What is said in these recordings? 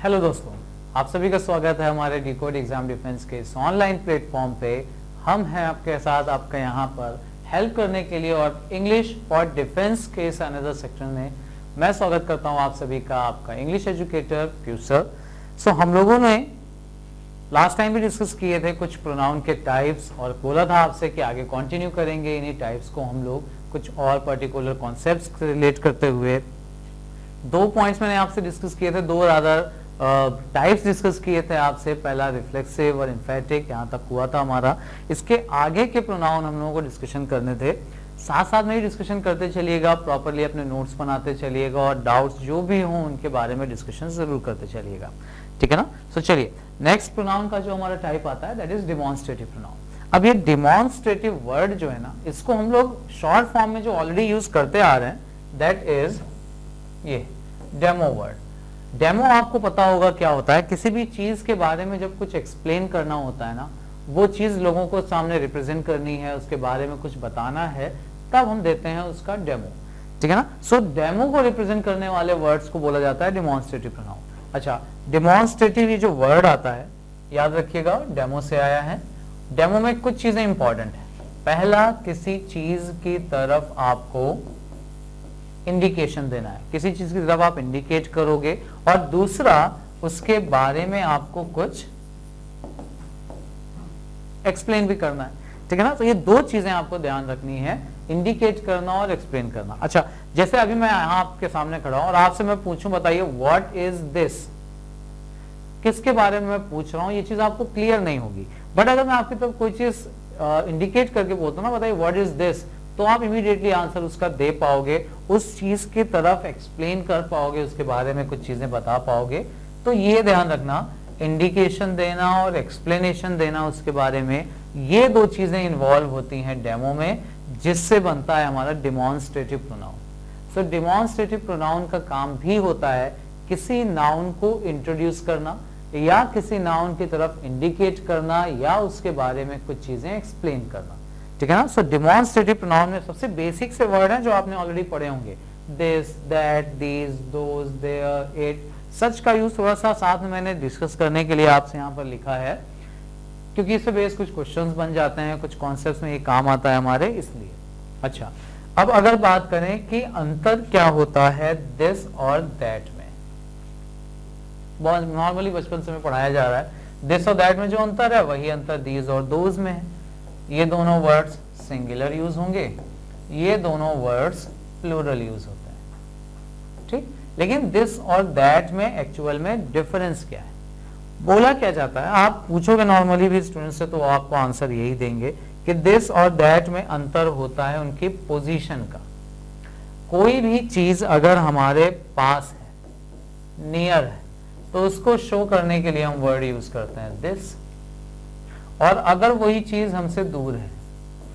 Hello दोस्तों, आप सभी का स्वागत है हमारे डिकोड एग्जाम डिफेंस के इस ऑनलाइन प्लेटफॉर्म पे। हम हैं आपके साथ, आपका यहाँ पर हेल्प करने के लिए और इंग्लिश फॉर डिफेंस के इस अनदर सेक्शन में मैं स्वागत करता हूँ आप सभी का, आपका इंग्लिश एजुकेटर पीयूष सर। सो हम लोगों ने लास्ट टाइम भी डिस्कस किए थे कुछ प्रोनाउन के टाइप्स और बोला था आपसे कि आगे कंटिन्यू करेंगे इन्हीं टाइप्स को हम लोग कुछ और पर्टिकुलर कॉन्सेप्ट्स से रिलेट करते हुए। दो पॉइंट्स मैंने आपसे डिस्कस किए थे, दो रादर टाइप्स डिस्कस किए थे आपसे। पहला रिफ्लेक्सिव और एम्फेटिक, यहाँ तक हुआ था हमारा। इसके आगे के प्रोनाउन हम लोगों को डिस्कशन करने थे। साथ साथ में ही डिस्कशन करते चलिएगा, प्रॉपरली अपने नोट्स बनाते चलिएगा और डाउट्स जो भी हों उनके बारे में डिस्कशन जरूर करते चलिएगा, ठीक है ना। सो चलिए, नेक्स्ट प्रोनाउन का जो हमारा टाइप आता है दैट इज डिमॉन्स्ट्रेटिव प्रोनाउन। अब ये डिमॉन्स्ट्रेटिव वर्ड जो है ना, इसको हम लोग शॉर्ट फॉर्म में जो ऑलरेडी यूज करते आ रहे हैं दैट इज ये डेमो वर्ड। डेमो आपको पता होगा क्या होता है, किसी भी चीज के बारे में जब कुछ एक्सप्लेन करना होता है ना, वो चीज लोगों को सामने रिप्रेजेंट करनी है, उसके बारे में कुछ बताना है, तब हम देते हैं उसका डेमो, ठीक है ना। सो डेमो को रिप्रेजेंट करने वाले वर्ड्स को बोला जाता है डिमॉन्स्ट्रेटिव प्रोनाउन। अच्छा, डिमॉन्स्ट्रेटिव ये जो वर्ड आता है, याद रखिएगा डेमो से आया है। डेमो में कुछ चीजें इंपॉर्टेंट है। पहला, किसी चीज की तरफ आपको इंडिकेशन देना है, किसी चीज की तरफ आप इंडिकेट करोगे। और दूसरा, उसके बारे में आपको कुछ एक्सप्लेन भी करना है, ठीक है ना। तो ये दो चीजें आपको ध्यान रखनी है, इंडिकेट करना और एक्सप्लेन करना। अच्छा, जैसे अभी मैं यहां आपके सामने खड़ा हूं और आपसे मैं पूछूं, बताइए व्हाट इज दिस, किसके बारे में मैं पूछ रहा हूं, ये चीज आपको क्लियर नहीं होगी। बट अगर मैं आपकी तरफ कोई चीज इंडिकेट करके बोलता हूं ना, बताइए व्हाट इज दिस, तो आप इमीडिएटली आंसर उसका दे पाओगे, उस चीज की तरफ एक्सप्लेन कर पाओगे, उसके बारे में कुछ चीजें बता पाओगे। तो ये ध्यान रखना, इंडिकेशन देना और एक्सप्लेनेशन देना उसके बारे में, ये दो चीजें इन्वॉल्व होती हैं डेमो में, जिससे बनता है हमारा डिमॉन्स्ट्रेटिव प्रोनाउन। सो डिमॉन्स्ट्रेटिव प्रोनाउन का काम भी होता है किसी नाउन को इंट्रोड्यूस करना या किसी नाउन की तरफ इंडिकेट करना या उसके बारे में कुछ चीजें एक्सप्लेन करना, ठीक है ना। सो डिमॉन्स्ट्रेटिव प्रोनाउन में सबसे बेसिक से वर्ड हैं जो आपने ऑलरेडी पढ़े होंगे, this, that, these, those, there, it. Such का यूज थोड़ा सा साथ में मैंने डिस्कस करने के लिए आपसे यहाँ पर लिखा है, क्योंकि इससे बेस कुछ क्वेश्चंस बन जाते हैं, कुछ कॉन्सेप्ट्स में ये काम आता है हमारे, इसलिए। अच्छा, अब अगर बात करें कि अंतर क्या होता है दिस और दैट में, बहुत नॉर्मली बचपन से में पढ़ाया जा रहा है, दिस और दैट में जो अंतर है वही अंतर दीज और दोज में है। ये दोनों वर्ड्स सिंगुलर यूज होंगे, ये दोनों वर्ड्स प्लूरल यूज होते हैं, ठीक। लेकिन दिस और दैट में एक्चुअल में डिफरेंस क्या है, बोला क्या जाता है, आप पूछोगे नॉर्मली भी स्टूडेंट से तो आपको आंसर यही देंगे कि दिस और दैट में अंतर होता है उनकी पोजीशन का। कोई भी चीज अगर हमारे पास है, नियर है, तो उसको शो करने के लिए हम वर्ड यूज करते हैं दिस, और अगर वही चीज हमसे दूर है,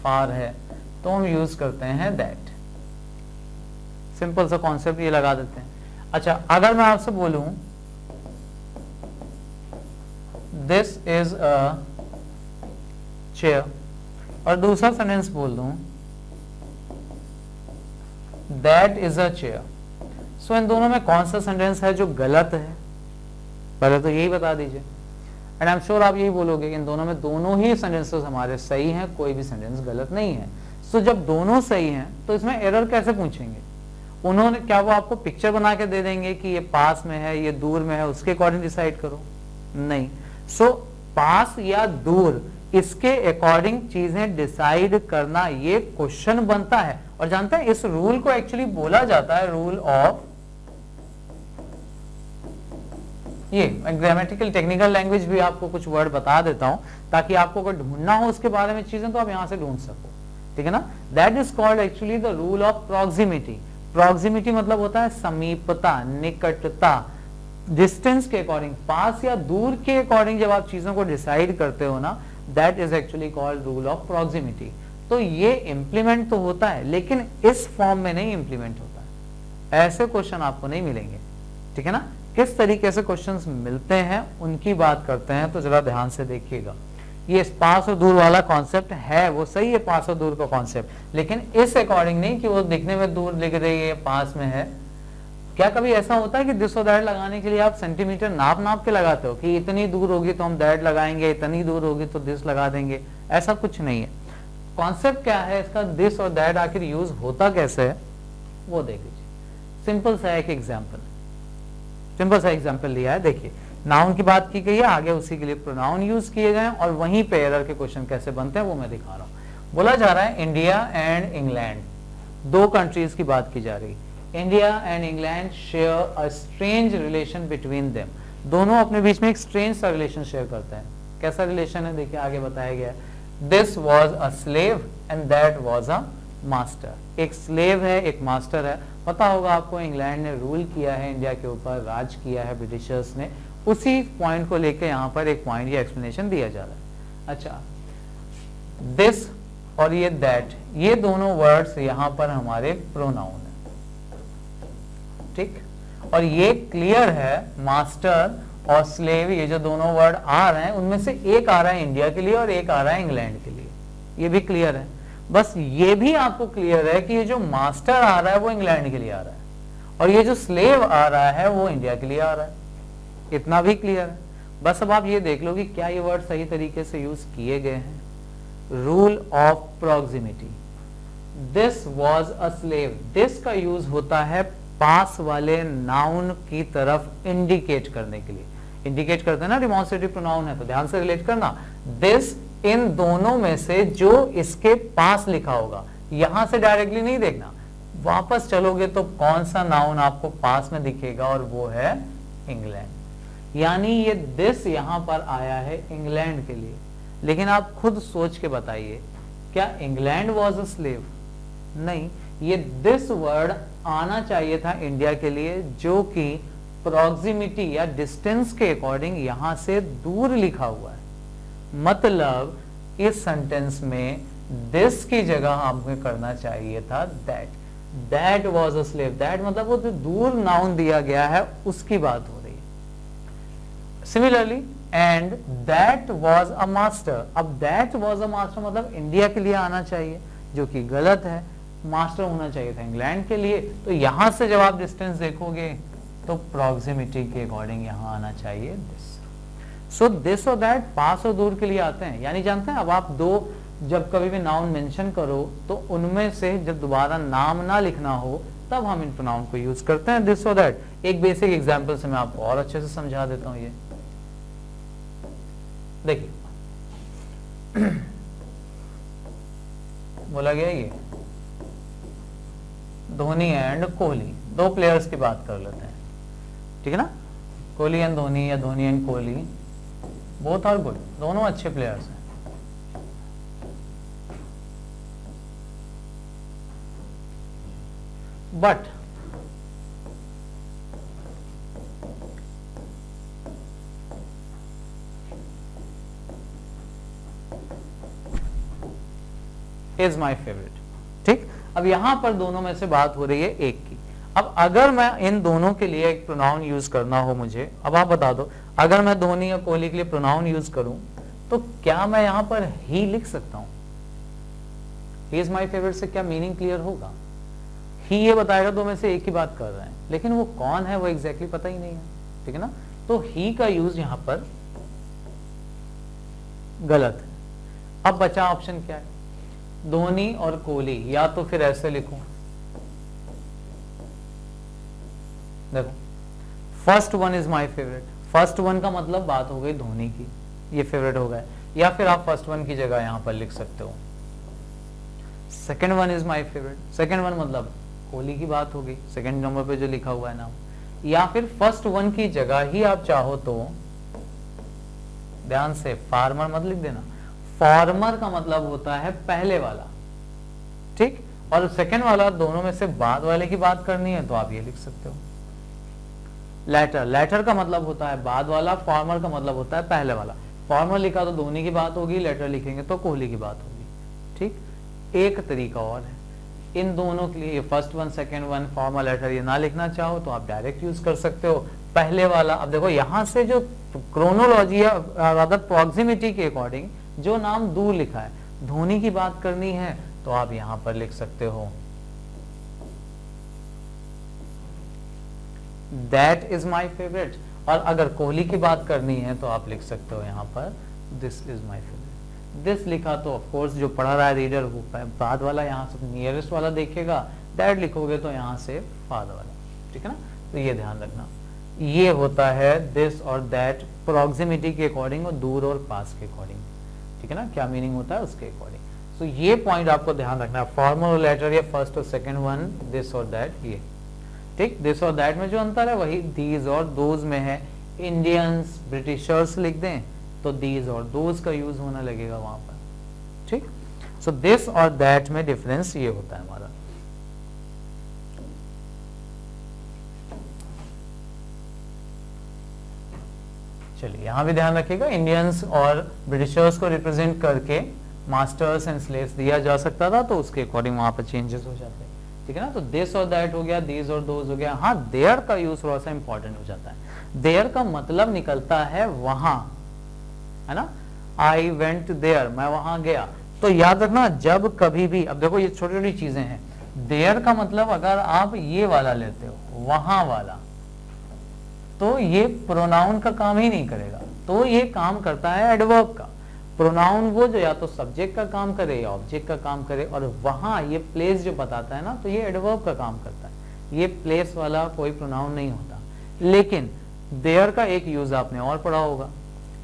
फार है, तो हम यूज करते हैं दैट। सिंपल सा कॉन्सेप्ट ये लगा देते हैं। अच्छा, अगर मैं आपसे बोलूं दिस इज अ चेयर और दूसरा सेंटेंस बोल दूं दैट इज अ चेयर, सो इन दोनों में कौन सा सेंटेंस है जो गलत है, पहले तो यही बता दीजिए। एंड आई एम श्योर आप यही बोलोगे कि इन दोनों में दोनों ही सेंटेंसेस हमारे सही हैं, कोई भी सेंटेंस गलत नहीं है। सो जब दोनों सही हैं तो इसमें एरर कैसे पूछेंगे, उन्होंने क्या वो आपको पिक्चर बना के दे देंगे कि ये पास में है, ये दूर में है, उसके अकॉर्डिंग डिसाइड करो, नहीं। सो पास या दूर, इसके अकॉर्डिंग चीजें डिसाइड करना ये क्वेश्चन बनता है। और जानते हैं इस रूल को एक्चुअली बोला जाता है रूल ऑफ, ये ग्रामेटिकल टेक्निकल लैंग्वेज भी आपको कुछ वर्ड बता देता हूं ताकि आपको अगर ढूंढना हो उसके बारे में चीजें तो आप यहां से ढूंढ सको, ठीक है ना। That is called actually the rule of proximity. Proximity मतलब होता है समीपता, निकटता, डिस्टेंस के अकॉर्डिंग, पास या दूर के अकॉर्डिंग जब आप चीजों को डिसाइड करते हो ना, that is actually called rule of proximity. तो ये इंप्लीमेंट तो होता है लेकिन इस फॉर्म में नहीं इंप्लीमेंट होता है, ऐसे क्वेश्चन आपको नहीं मिलेंगे, ठीक है ना। किस तरीके से क्वेश्चंस मिलते हैं उनकी बात करते हैं, तो जरा ध्यान से देखिएगा। ये पास और दूर वाला कॉन्सेप्ट है, वो सही है पास और दूर का कॉन्सेप्ट, लेकिन इस अकॉर्डिंग नहीं कि वो दिखने में दूर दिख रही है पास में है, क्या कभी ऐसा होता है कि दिस और दैट लगाने के लिए आप सेंटीमीटर नाप नाप के लगाते हो कि इतनी दूर होगी तो हम दैट लगाएंगे, इतनी दूर होगी तो दिस लगा देंगे? ऐसा कुछ नहीं है। कॉन्सेप्ट क्या है इसका, दिस और दैट आखिर यूज होता कैसे है वो देख लीजिए। सिंपल सा एक एग्जाम्पल, सिंपल सा एग्जाम्पल लिया है। देखिए नाउन की बात की गई है, आगे उसी के लिए प्रोनाउन यूज किए गए और वहीं पे एरर के क्वेश्चन कैसे बनते हैं वो मैं दिखा रहा हूं। बोला जा रहा है इंडिया एंड इंग्लैंड, दो कंट्रीज की बात की जा रही है। India and England share a strange relation between them, दोनों अपने बीच में एक स्ट्रेंज सा रिलेशन शेयर करते हैं। कैसा रिलेशन है देखिए आगे बताया गया है। This was a slave and that was a master. एक स्लेव है एक मास्टर है। पता होगा आपको इंग्लैंड ने रूल किया है इंडिया के ऊपर, राज किया है ब्रिटिशर्स ने। उसी पॉइंट को लेकर यहाँ पर एक पॉइंट या एक्सप्लेनेशन दिया जा रहा है। अच्छा, दिस और ये दैट, ये दोनों वर्ड्स यहाँ पर हमारे प्रोनाउन है, ठीक। और ये क्लियर है मास्टर और स्लेव, ये जो दोनों वर्ड आ रहे हैं उनमें से एक आ रहा है इंडिया के लिए और एक आ रहा है इंग्लैंड के लिए, ये भी क्लियर है। बस ये भी आपको क्लियर है कि ये जो मास्टर आ रहा है वो इंग्लैंड के लिए आ रहा है और ये जो स्लेव आ रहा है वो इंडिया के लिए आ रहा है, इतना भी क्लियर है। बस अब आप ये देख लो कि क्या ये वर्ड सही तरीके से यूज किए गए हैं। Rule of proximity, this was a slave, this का यूज होता है पास वाले नाउन की तरफ इंडिकेट करने के लिए। इंडिकेट करते हैं ना, डिमॉन्स्ट्रेटिव प्रोनाउन है तो ध्यान से रिलेट करना। दिस इन दोनों में से जो इसके पास लिखा होगा, यहां से डायरेक्टली नहीं देखना, वापस चलोगे तो कौन सा नाउन आपको पास में दिखेगा और वो है इंग्लैंड। यानी ये दिस यहां पर आया है इंग्लैंड के लिए। लेकिन आप खुद सोच के बताइए, क्या इंग्लैंड वॉज अ स्लेव? नहीं, ये दिस वर्ड आना चाहिए था इंडिया के लिए, जो कि प्रॉक्सिमिटी या डिस्टेंस के अकॉर्डिंग यहां से दूर लिखा हुआ है। मतलब इस सेंटेंस में दिस की जगह हमें करना चाहिए था that. That was a slave, that मतलब वो जो दूर नाउन दिया गया है उसकी बात हो रही है। Similarly and that was a master, अब दैट वॉज अ मास्टर मतलब इंडिया के लिए आना चाहिए, जो कि गलत है। मास्टर होना चाहिए था इंग्लैंड के लिए। तो यहां से जब आप डिस्टेंस देखोगे तो प्रॉक्सिमिटी के अकॉर्डिंग यहां आना चाहिए दिस। सो दिस और दैट पास और दूर के लिए आते हैं। यानी जानते हैं, अब आप दो जब कभी भी नाउन मेंशन करो तो उनमें से जब दोबारा नाम ना लिखना हो तब हम इन प्रोनाउन को यूज करते हैं, दिस और दैट। एक बेसिक एग्जांपल से मैं आपको और अच्छे से समझा देता हूं। ये देखिए बोला गया ये धोनी एंड कोहली, दो प्लेयर्स की बात कर लेते हैं, ठीक है ना। कोहली एंड धोनी या Dhoni and Kohli, both are good, दोनों अच्छे प्लेयर्स हैं। बट इज माई फेवरेट, ठीक। अब यहां पर दोनों में से बात हो रही है एक की। अब अगर मैं इन दोनों के लिए एक प्रोनाउन यूज करना हो मुझे, अब आप बता दो, अगर मैं धोनी या कोहली के लिए प्रोनाउन यूज करूं तो क्या मैं यहां पर ही लिख सकता हूं? ही इज माई फेवरेट से क्या मीनिंग क्लियर होगा? ही ये बताएगा दो में से एक ही बात कर रहे हैं, लेकिन वो कौन है वो एग्जैक्टली पता ही नहीं है, ठीक है ना। तो ही का यूज यहां पर गलत है। अब बचा ऑप्शन क्या है, धोनी और कोहली। या तो फिर ऐसे लिखूं, देखो first one is my favourite, first one का मतलब बात हो गई धोनी की, ये फेवरेट हो गया। या फिर आप फर्स्ट वन की जगह यहां पर लिख सकते हो second one is my favourite, second one मतलब कोहली की बात होगी, सेकंड नंबर पे जो लिखा हुआ है नाम। या फिर फर्स्ट वन की जगह ही आप चाहो तो ध्यान से फार्मर मत लिख देना, फार्मर का मतलब होता है पहले वाला, ठीक। और सेकंड वाला दोनों में से बाद वाले की बात करनी है तो आप ये लिख सकते हो लेटर। लेटर का मतलब होता है बाद वाला, फार्मर का मतलब होता है पहले वाला। फार्मर लिखा तो धोनी की बात होगी, लेटर लिखेंगे तो कोहली की बात होगी, ठीक। एक तरीका और है इन दोनों के लिए, first one second one formal letter ये ना लिखना चाहो तो आप डायरेक्ट यूज कर सकते हो पहले वाला। अब देखो यहां से जो क्रोनोलॉजी या रादर प्रॉक्सिमिटी के अकॉर्डिंग जो नाम दूर लिखा है, धोनी की बात करनी है तो आप यहां पर लिख सकते हो दैट इज माई फेवरेट। और अगर कोहली की बात करनी है तो आप लिख सकते हो यहाँ पर this is my favourite. This लिखा तो ऑफ कोर्स जो पढ़ रहा है रीडर वो बाद वाला यहाँ से नियरेस्ट वाला देखेगा, दैट लिखोगे तो यहाँ से फादर वाला, ठीक है ना। तो ये ध्यान रखना, ये होता है दिस और दैट प्रोक्सिमिटी के अकॉर्डिंग और दूर और पास के अकॉर्डिंग, ठीक है ना, क्या मीनिंग होता है उसके अकॉर्डिंग। तो ये पॉइंट आपको ध्यान रखना है, फॉर्मल और लेटर या फर्स्ट और सेकंड वन दिस और दैट, ये ठीक। दिस और दैट में जो अंतर है वही दीज और दोज में है। इंडियंस ब्रिटिशर्स लिख दें तो दीज और दोज का यूज होने लगेगा वहां पर, ठीक। सो दिस और दैट में डिफरेंस ये होता है हमारा। चलिए यहां भी ध्यान रखिएगा, इंडियंस और ब्रिटिशर्स को रिप्रेजेंट करके मास्टर्स एंड स्लेव्स दिया जा सकता था, तो उसके अकॉर्डिंग वहां पर चेंजेस हो जाते हैं, ठीक है ना। तो दिस और दैट हो गया, दीज और दोज हो गया। हाँ, देयर का यूज थोड़ा सा इंपॉर्टेंट हो जाता है। देयर का मतलब निकलता है वहां, है ना। आई वेंट देयर, मैं वहां गया। तो याद रखना जब कभी भी, अब देखो ये छोटी छोटी चीजें हैं, देयर का मतलब अगर आप ये वाला लेते हो वहां वाला, तो ये प्रोनाउन का काम ही नहीं करेगा, तो ये काम करता है एडवर्ब का। प्रोनाउन वो जो या तो सब्जेक्ट का काम करे या ऑब्जेक्ट का काम करे, और वहां ये प्लेस जो बताता है ना, तो ये एडवर्ब का काम करता है। ये प्लेस वाला कोई प्रोनाउन नहीं होता। लेकिन देयर का एक यूज आपने और पढ़ा होगा,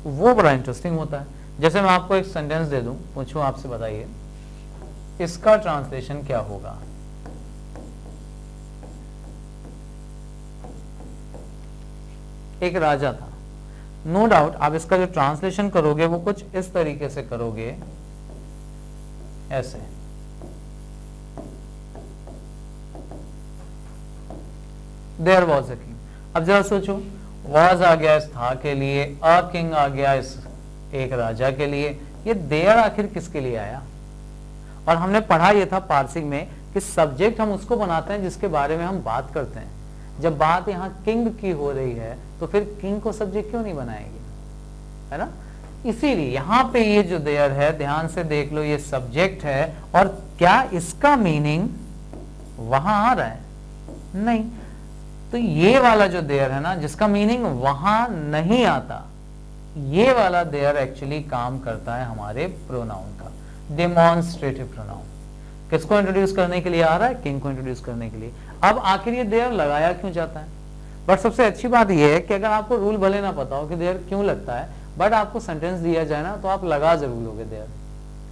वो बड़ा इंटरेस्टिंग होता है। जैसे मैं आपको एक सेंटेंस दे दूं, पूछूं आपसे, बताइए इसका ट्रांसलेशन क्या होगा। एक राजा था, नो डाउट आप इसका जो ट्रांसलेशन करोगे वो कुछ इस तरीके से करोगे, ऐसे। There was a king. अब जरा सोचो, वॉज आ गया इस था के लिए, अ किंग आ गया इस एक राजा के लिए, ये देयर आखिर किसके लिए आया। और हमने पढ़ा ये था पारसिक में कि सब्जेक्ट हम उसको बनाते हैं जिसके बारे में हम बात करते हैं। जब बात यहाँ किंग की हो रही है तो फिर किंग को सब्जेक्ट क्यों नहीं बनाएंगे, है ना। इसीलिए यहाँ पे ये जो देयर है, ध्यान से देख लो, ये सब्जेक्ट है। और क्या इसका मीनिंग वहां आ रहा है? नहीं। तो ये वाला जो देयर है ना, जिसका मीनिंग वहां नहीं आता, ये वाला देयर एक्चुअली काम करता है हमारे प्रोनाउन का, डेमोन्स्ट्रेटिव प्रोनाउन। किसको इंट्रोड्यूस करने के लिए आ रहा है? किंग को इंट्रोड्यूस करने के लिए। अब आखिर ये देयर लगाया क्यों जाता है? बट सबसे अच्छी बात यह है कि अगर आपको रूल भले ना पता हो कि देयर क्यों लगता है, बट आपको सेंटेंस दिया जाए ना, तो आप लगा जरूर लोगे देयर,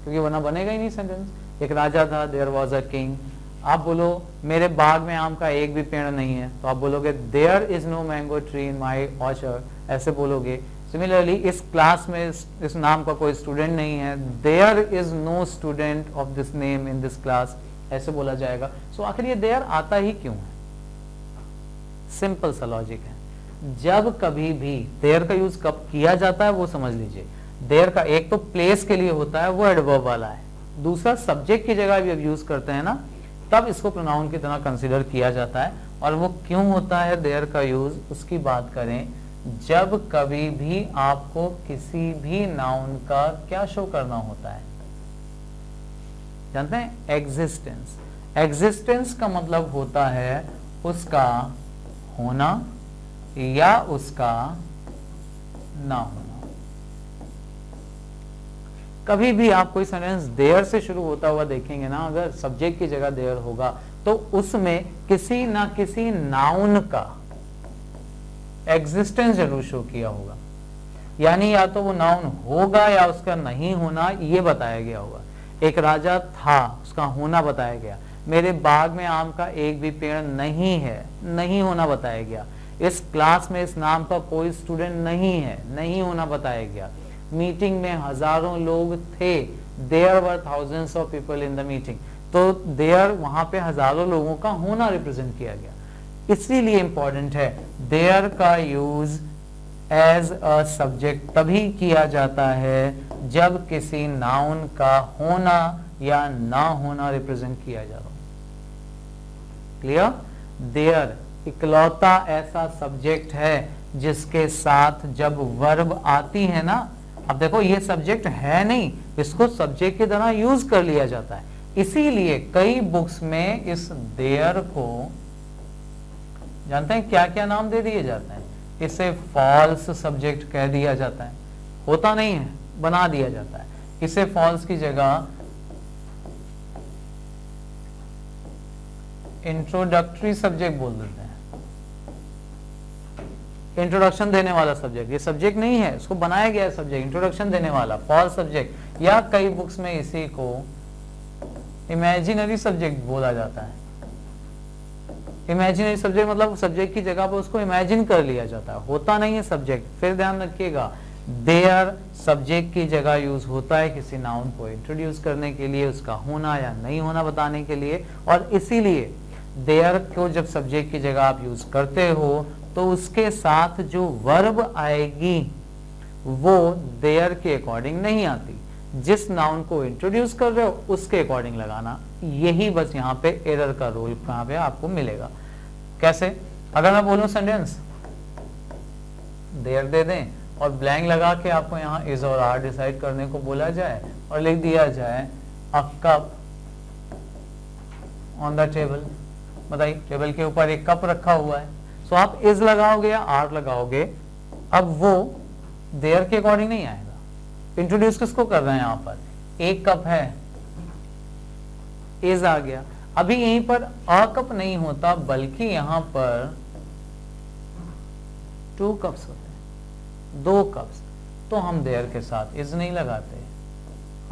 क्योंकि वरना बनेगा ही नहीं सेंटेंस। एक राजा था, देयर वॉज अ किंग। आप बोलो मेरे बाग में आम का एक भी पेड़ नहीं है, तो आप बोलोगे there is no mango tree in my orchard, ऐसे बोलोगे। सिमिलरली इस क्लास में इस नाम का कोई स्टूडेंट नहीं है, there is no student of this name in this class, ऐसे बोला जाएगा। सो आखिर ये देयर आता ही क्यों है? सिंपल सा लॉजिक है। जब कभी भी देयर का यूज कब किया जाता है वो समझ लीजिए। देयर का एक तो प्लेस के लिए होता है, वो एडवर्ब वाला है। दूसरा सब्जेक्ट की जगह भी यूज करते हैं ना, तब इसको प्रोनाउन की तरह कंसीडर किया जाता है। और वो क्यों होता है देयर का यूज, उसकी बात करें, जब कभी भी आपको किसी भी नाउन का क्या शो करना होता है, जानते हैं? एग्जिस्टेंस। एग्जिस्टेंस का मतलब होता है उसका होना या उसका ना होना। कभी भी आप कोई सेंटेंस देयर से शुरू होता हुआ देखेंगे ना, अगर सब्जेक्ट की जगह देयर होगा तो उसमें किसी ना किसी नाउन का एग्जिस्टेंस जरूर शो किया होगा। यानी या तो वो नाउन होगा या उसका नहीं होना ये बताया गया होगा। एक राजा था, उसका होना बताया गया। मेरे बाग में आम का एक भी पेड़ नहीं है, नहीं होना बताया गया। इस क्लास में इस नाम का कोई स्टूडेंट नहीं है, नहीं होना बताया गया। मीटिंग में हजारों लोग थे, there were thousands of people in the meeting, तो देयर वहां पे हजारों लोगों का होना रिप्रेजेंट किया गया। इसीलिए इंपॉर्टेंट है देयर का यूज एज अ सब्जेक्ट तभी किया जाता है जब किसी नाउन का होना या ना होना रिप्रेजेंट किया जा रहा हो। क्लियर? देयर इकलौता ऐसा सब्जेक्ट है जिसके साथ जब वर्ब आती है ना, अब देखो ये सब्जेक्ट है नहीं, इसको सब्जेक्ट की तरह यूज कर लिया जाता है। इसीलिए कई बुक्स में इस देयर को जानते हैं क्या क्या नाम दे दिए जाते हैं? इसे फॉल्स सब्जेक्ट कह दिया जाता है, होता नहीं है, बना दिया जाता है। इसे फॉल्स की जगह इंट्रोडक्टरी सब्जेक्ट बोल देते हैं, इंट्रोडक्शन देने वाला सब्जेक्ट। ये सब्जेक्ट नहीं है, इसको बनाया गया है सब्जेक्ट, इंट्रोडक्शन देने वाला फॉल्स सब्जेक्ट। या कई बुक्स में इसी को इमेजिनरी सब्जेक्ट बोला जाता है। इमेजिनरी सब्जेक्ट मतलब सब्जेक्ट की जगह पर उसको इमेजिन कर लिया जाता है, होता नहीं है सब्जेक्ट। फिर ध्यान रखिएगा, देयर सब्जेक्ट की जगह यूज होता है किसी नाउन को इंट्रोड्यूस करने के लिए, उसका होना या नहीं होना बताने के लिए। और इसीलिए देयर को जब सब्जेक्ट की जगह आप यूज करते हो तो उसके साथ जो वर्ब आएगी वो देयर के अकॉर्डिंग नहीं आती, जिस नाउन को इंट्रोड्यूस कर रहे हो उसके अकॉर्डिंग लगाना। यही बस यहाँ पे एरर का रोल कहाँ पे आपको मिलेगा। कैसे? अगर मैं बोलूं सेंटेंस देयर दे दें और ब्लैंक लगा के आपको यहाँ इज और आर डिसाइड करने को बोला जाए और लिख दिया जाए a cup on the table. बताइए, टेबल के ऊपर एक कप रखा हुआ है, सो आप इज लगाओगे या आर लगाओगे, अब वो देयर के अकॉर्डिंग नहीं आएगा। इंट्रोड्यूस किसको कर रहे हैं यहाँ पर? एक कप है, इज आ गया। अभी यहीं पर अ कप नहीं होता बल्कि यहां पर 2 कप्स होते हैं, 2 कप्स, तो हम देयर के साथ इज नहीं लगाते,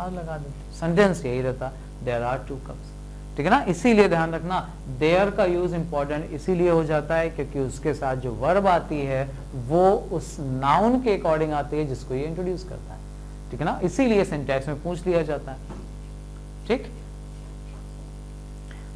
आर लगा देते। सेंटेंस यही रहता, देयर आर 2 कप्स। ठीक है ना? इसीलिए ध्यान रखना, देयर का यूज इंपॉर्टेंट इसीलिए हो जाता है क्योंकि उसके साथ जो वर्ब आती है वो उस नाउन के अकॉर्डिंग आती है जिसको ये इंट्रोड्यूस करता है। ठीक है ना? इसीलिए सिंटैक्स में पूछ लिया जाता है। ठीक,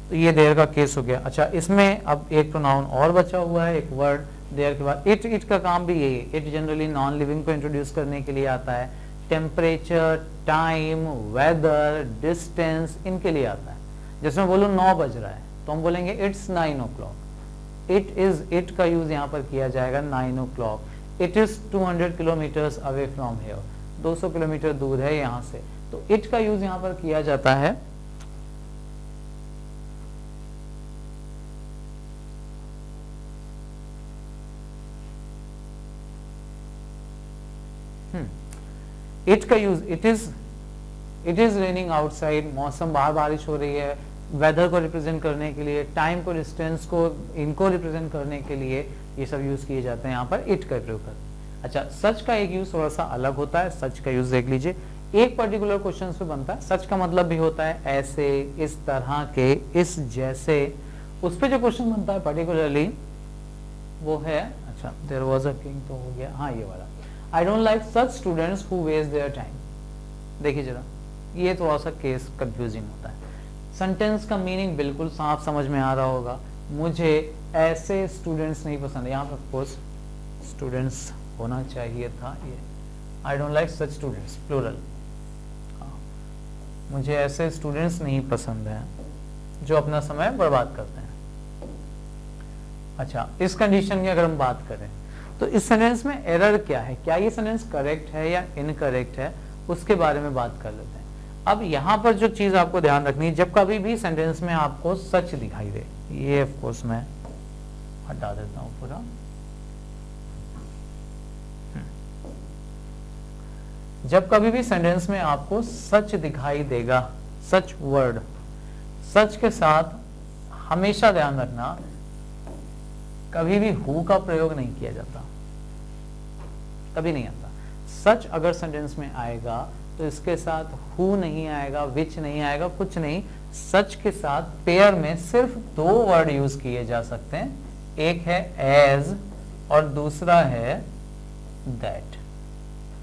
तो ये देयर का केस हो गया। अच्छा, इसमें अब एक प्रोनाउन और बचा हुआ है, एक वर्ड देयर के बाद इट। इट का काम भी यही है, इट जनरली नॉन लिविंग को इंट्रोड्यूस करने के लिए आता है। टेम्परेचर, टाइम, वेदर, डिस्टेंस, इनके लिए आता है। जैसे मैं बोलूं 9 बज रहा है तो हम बोलेंगे it's 9 o'clock। It is, it का यूज यहाँ पर किया जाएगा 9 o'clock। It is 200 kilometres away from here, 200 kilometre दूर है यहाँ से, तो इट का यूज यहाँ पर किया जाता है इट का use, it is raining outside, मौसम बाहर बारिश हो रही है, वेदर को रिप्रेजेंट करने के लिए, टाइम को, डिस्टेंस को, इनको रिप्रेजेंट करने के लिए ये सब यूज किए जाते हैं यहाँ पर इट का प्रयोग कर। अच्छा, सच का एक यूज थोड़ा सा अलग होता है। सच का यूज देख लीजिए, एक पर्टिकुलर क्वेश्चन पे बनता है। सच का मतलब भी होता है ऐसे, इस तरह के, इस जैसे। उस पर जो क्वेश्चन बनता है पर्टिकुलरली वो है, अच्छा देयर वाज अ किंग तो हो गया, हाँ ये वाला, I don't like such students who waste their time. देखिए जरा, ये थोड़ा सा केस कंफ्यूजिंग होता है। सेंटेंस का मीनिंग बिल्कुल साफ समझ में आ रहा होगा, मुझे ऐसे स्टूडेंट्स नहीं पसंद। यहाँ पर ऑफकोर्स स्टूडेंट्स होना चाहिए था, ये I don't like such students plural. मुझे ऐसे स्टूडेंट्स नहीं पसंद हैं जो अपना समय बर्बाद करते हैं। अच्छा, इस कंडीशन की अगर हम बात करें तो इस सेंटेंस में एरर क्या है, क्या ये सेंटेंस करेक्ट है या इनकरेक्ट है, उसके बारे में बात कर लेते हैं। अब यहाँ पर जो चीज आपको ध्यान रखनी है, जब कभी भी सेंटेंस में आपको सच दिखाई दे, ये ऑफ कोर्स मैं हटा देता हूं पूरा, जब कभी भी सेंटेंस में आपको सच दिखाई देगा, सच वर्ड, सच के साथ हमेशा ध्यान रखना कभी भी हु का प्रयोग नहीं किया जाता, कभी नहीं आता। सच अगर सेंटेंस में आएगा तो इसके साथ हु नहीं आएगा, विच नहीं आएगा, कुछ नहीं। सच के साथ पेयर में सिर्फ 2 वर्ड यूज किए जा सकते हैं, एक है एज और दूसरा है दैट।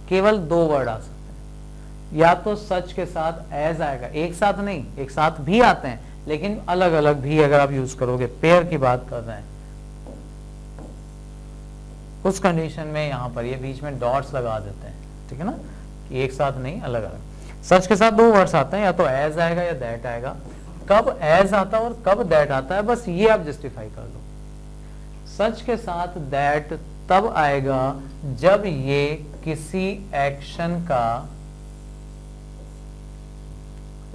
केवल 2 वर्ड आ सकते हैं, या तो सच के साथ एज आएगा, एक साथ नहीं, एक साथ भी आते हैं लेकिन अलग अलग भी अगर आप यूज करोगे, पेयर की बात कर रहे हैं, उस कंडीशन में यहां पर ये बीच में डॉट्स लगा देते हैं। ठीक है ना, कि एक साथ नहीं, अलग अलग। सच के साथ 2 वर्ड्स आते हैं, या तो एज आएगा या दैट आएगा। कब एज आता है और कब दैट आता है, बस ये आप जस्टिफाई कर लो। सच के साथ दैट तब आएगा जब ये किसी एक्शन का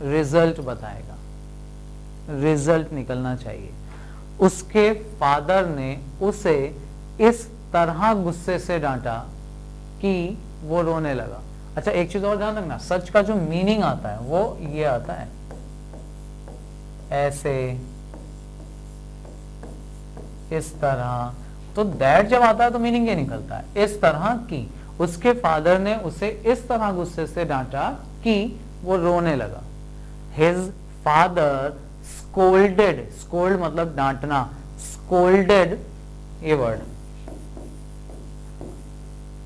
रिजल्ट बताएगा, रिजल्ट निकलना चाहिए। उसके फादर ने उसे इस तरह गुस्से से डांटा कि वो रोने लगा। अच्छा, एक चीज और ध्यान रखना, सच का जो मीनिंग आता है वो ये आता है, ऐसे, इस तरह। तो दैट जब आता है तो मीनिंग ये निकलता है, इस तरह की उसके फादर ने उसे इस तरह गुस्से से डांटा कि वो रोने लगा। हिज फादर स्कोल्डेड, स्कोल्ड मतलब डांटना, स्कोल्डेड ये वर्ड,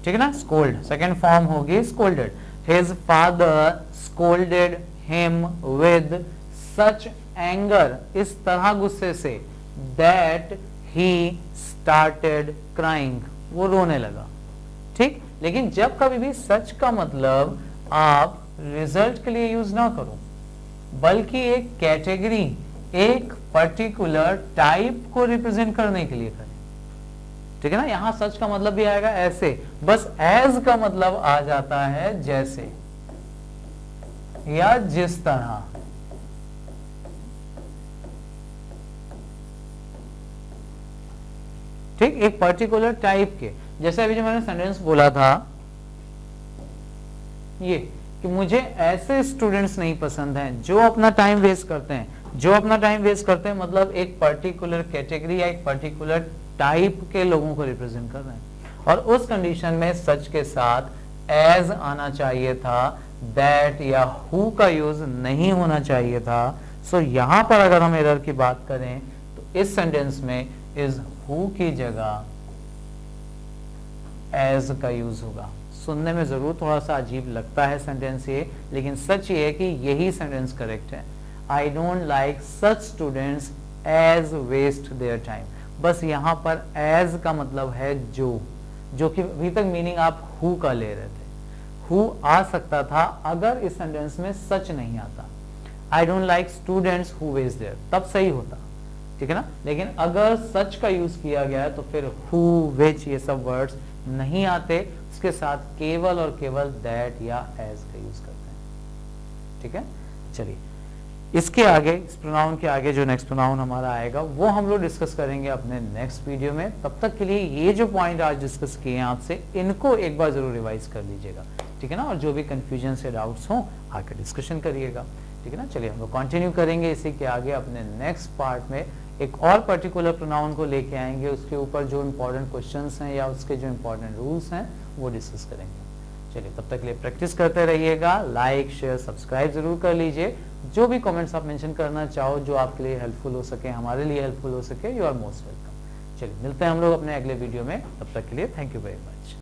ठीक है ना, स्कोल्ड सेकेंड फॉर्म होगी scolded. His father scolded him with such anger, इस तरह गुस्से से, दैट ही स्टार्टेड क्राइंग, वो रोने लगा। ठीक, लेकिन जब कभी भी सच का मतलब आप रिजल्ट के लिए यूज ना करो, बल्कि एक कैटेगरी, एक पर्टिकुलर टाइप को रिप्रेजेंट करने के लिए करें। ठीक है ना, यहां सच का मतलब भी आएगा ऐसे, बस एज का मतलब आ जाता है जैसे या जिस तरह। ठीक, एक पर्टिकुलर टाइप के, जैसे अभी जो मैंने सेंटेंस बोला था ये कि मुझे ऐसे स्टूडेंट्स नहीं पसंद हैं जो अपना टाइम वेस्ट करते हैं। जो अपना टाइम वेस्ट करते हैं मतलब एक पर्टिकुलर कैटेगरी या एक पर्टिकुलर टाइप के लोगों को रिप्रेजेंट कर रहे हैं, और उस कंडीशन में सच के साथ एज आना चाहिए था, दैट या हु का यूज नहीं होना चाहिए था। सो यहां पर अगर हम एरर की बात करें तो इस सेंटेंस में इज हु की जगह एज का यूज होगा। सुनने में जरूर थोड़ा सा अजीब लगता है सेंटेंस ये, लेकिन सच ये है कि यही सेंटेंस करेक्ट है। I don't like such students as waste their time. बस यहाँ पर एज का मतलब है जो कि अभी तक मीनिंग आप हु का ले रहे थे। हु आ सकता था अगर इस सेंटेंस में सच नहीं आता। I don't like students who waste their, तब सही होता, ठीक है ना। लेकिन अगर सच का यूज किया गया है तो फिर हु, विच ये सब वर्ड्स नहीं आते, उसके साथ केवल और केवल दैट या एज का यूज करते हैं। ठीक है, चलिए इसके आगे, इस प्रोनाउन के आगे जो नेक्स्ट प्रोनाउन हमारा आएगा वो हम लोग डिस्कस करेंगे अपने नेक्स्ट वीडियो में। तब तक के लिए ये जो पॉइंट आज डिस्कस किए हैं आपसे, इनको एक बार जरूर रिवाइज कर लीजिएगा, ठीक है ना। और जो भी कंफ्यूजन से डाउट्स हो आकर डिस्कशन करिएगा, ठीक है ना। चलिए हम लोग कंटिन्यू करेंगे इसी के आगे अपने नेक्स्ट पार्ट में। एक और पर्टिकुलर प्रोनाउन को लेके आएंगे, उसके ऊपर जो इंपॉर्टेंट क्वेश्चंस हैं या उसके जो इंपॉर्टेंट रूल्स हैं वो डिस्कस करेंगे। चलिए तब तक के लिए प्रैक्टिस करते रहिएगा, लाइक शेयर सब्सक्राइब जरूर कर लीजिए। जो भी कमेंट्स आप मेंशन करना चाहो, जो आपके लिए हेल्पफुल हो सके, हमारे लिए हेल्पफुल हो सके, यू आर मोस्ट वेलकम। चलिए मिलते हैं हम लोग अपने अगले वीडियो में, तब तक के लिए थैंक यू वेरी मच।